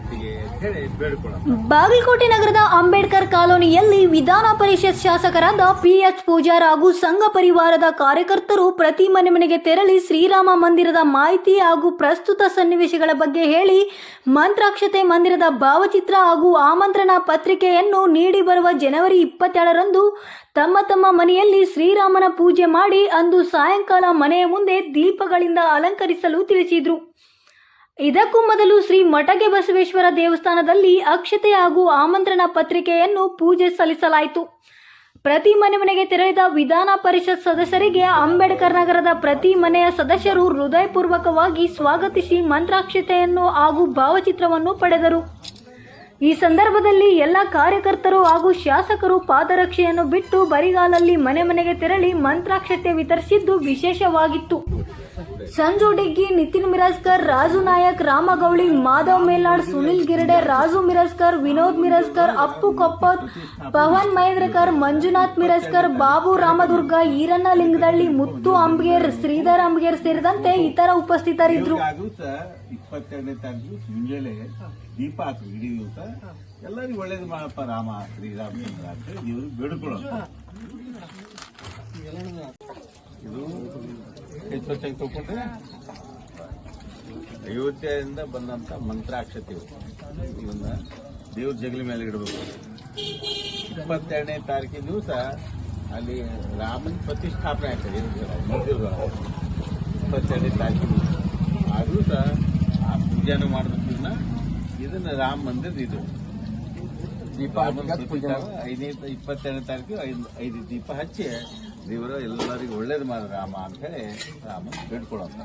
ಒಟ್ಟಿಗೆ ಅಂತ ಹೇಳಿ ಬೇಡ್ಕೊಳ್ಳೋಣ. ಬಾಗಲಕೋಟೆ ನಗರದ ಅಂಬೇಡ್ಕರ್ ಕಾಲೋನಿಯಲ್ಲಿ ವಿಧಾನ ಪರಿಷತ್ ಶಾಸಕರಾದ ಪಿಎಚ್ ಪೂಜಾರ್ ಹಾಗೂ ಸಂಘ ಪರಿವಾರದ ಕಾರ್ಯಕರ್ತರು ಪ್ರತಿ ಮನೆ ಮನೆಗೆ ತೆರಳಿ ಶ್ರೀರಾಮ ಮಂದಿರದ ಮಾಹಿತಿ ಹಾಗೂ ಪ್ರಸ್ತುತ ಸನ್ನಿವೇಶಗಳ ಬಗ್ಗೆ ಹೇಳಿ ಮಂತ್ರಾಕ್ಷತೆ ಮಂದಿರದ ಭಾವಚಿತ್ರ ಹಾಗೂ ಆಮಂತ್ರಣ ಪತ್ರಿಕೆಯನ್ನು ನೀಡಿ ಬರುವ ಜನವರಿ 27ರಂದು ತಮ್ಮ ತಮ್ಮ ಮನೆಯಲ್ಲಿ ಶ್ರೀರಾಮನ ಪೂಜೆ ಮಾಡಿ ಅಂದು ಸಾಯಂಕಾಲ ಮನೆಯ ಮುಂದೆ ದೀಪಗಳಿಂದ ಅಲಂಕರಿಸಲು ತಿಳಿಸಿದರು. ಇದಕ್ಕೂ ಮೊದಲು ಶ್ರೀ ಮಟಗೆ ಬಸವೇಶ್ವರ ದೇವಸ್ಥಾನದಲ್ಲಿ ಅಕ್ಷತೆ ಹಾಗೂ ಆಮಂತ್ರಣ ಪತ್ರಿಕೆಯನ್ನು ಪೂಜೆ ಸಲ್ಲಿಸಲಾಯಿತು. ಪ್ರತಿ ಮನೆಗೆ ತೆರಳಿದ ವಿಧಾನ ಪರಿಷತ್ ಸದಸ್ಯರಿಗೆ ಅಂಬೇಡ್ಕರ್ ನಗರದ ಪ್ರತಿ ಮನೆಯ ಸದಸ್ಯರು ಹೃದಯಪೂರ್ವಕವಾಗಿ ಸ್ವಾಗತಿಸಿ ಮಂತ್ರಾಕ್ಷತೆಯನ್ನು ಹಾಗೂ ಭಾವಚಿತ್ರವನ್ನು ಪಡೆದರು. ಈ ಸಂದರ್ಭದಲ್ಲಿ ಎಲ್ಲ ಕಾರ್ಯಕರ್ತರು ಹಾಗೂ ಶಾಸಕರು ಪಾದರಕ್ಷೆಯನ್ನು ಬಿಟ್ಟು ಬರಿಗಾಲಲ್ಲಿ ಮನೆಗೆ ತೆರಳಿ ಮಂತ್ರಾಕ್ಷತೆ ವಿತರಿಸಿದ್ದು ವಿಶೇಷವಾಗಿತ್ತು. ಸಂಜು ಡಿಗ್ಗಿ, ನಿತಿನ್ ಮಿರಜ್ಕರ್, ರಾಜು ನಾಯಕ್, ರಾಮಗೌಳಿ, ಮಾಧವ್ ಮೇಲಾಡ್, ಸುನಿಲ್ ಗಿರಡೆ, ರಾಜು ಮಿರಜ್ಕರ್, ವಿನೋದ್ ಮಿರಜ್ಕರ್, ಅಪ್ಪು ಕೊಪ್ಪತ್, ಪವನ್ ಮಹೇಂದ್ರಕರ್, ಮಂಜುನಾಥ್ ಮಿರಜ್ಕರ್, ಬಾಬು ರಾಮದುರ್ಗ, ಈರಣ್ಣ ಲಿಂಗದಳ್ಳಿ, ಮುತ್ತು ಅಂಬಗೇರ್, ಶ್ರೀಧರ್ ಅಂಬಗೇರ್ ಸೇರಿದಂತೆ ಇತರ ಉಪಸ್ಥಿತರಿದ್ದರು. 22ನೇ ತಾರೀಕು ಮುಂಜಾನೆ ದೀಪ ಹಾಕಿ ಇಡೀ ದಿವಸ ಎಲ್ಲರಿಗೂ ಒಳ್ಳೇದು ಮಾಡಪ್ಪ ರಾಮ ಶ್ರೀರಾಮಚಂದ್ರ ಅಂತ ದೇವ್ರಿಗೆ ಬೇಡ್ಕೊಳ್ಳೋಣ. ಇದು ಸ್ವಚ್ಛಾಗಿ ತಗೊಂಡ್ರೆ ಅಯೋಧ್ಯೆಯಿಂದ ಬಂದಂತ ಮಂತ್ರಾಕ್ಷತೆ ಇವನ್ನ ದೇವ್ರ ಜಗಲಿ ಮೇಲೆ ಇಡಬೇಕು. 22ನೇ ತಾರೀಕಿನ ದಿವಸ ಅಲ್ಲಿ ರಾಮನ ಪ್ರತಿಷ್ಠಾಪನೆ ಆಗ್ತದೆ ಮಂದಿರದೊಳಗೆ. 22ನೇ ತಾರೀಕಿನ ದಿವಸ ಆ ದಿವಸ ಆ ಪೂಜಾನ ಮಾಡೋದನ್ನ ಇದನ್ನ ರಾಮ ಮಂದಿರ ಇದು ದೀಪ 22ನೇ ತಾರೀಕು 5 ದೀಪ ಹಚ್ಚಿ ದೇವರ ಎಲ್ಲರಿಗೂ ಒಳ್ಳೇದು ಮಾಡ ರಾಮ ಅಂತ ಹೇಳಿ ರಾಮ ಬೇಡ್ಕೊಳ್ಳೋಂತ.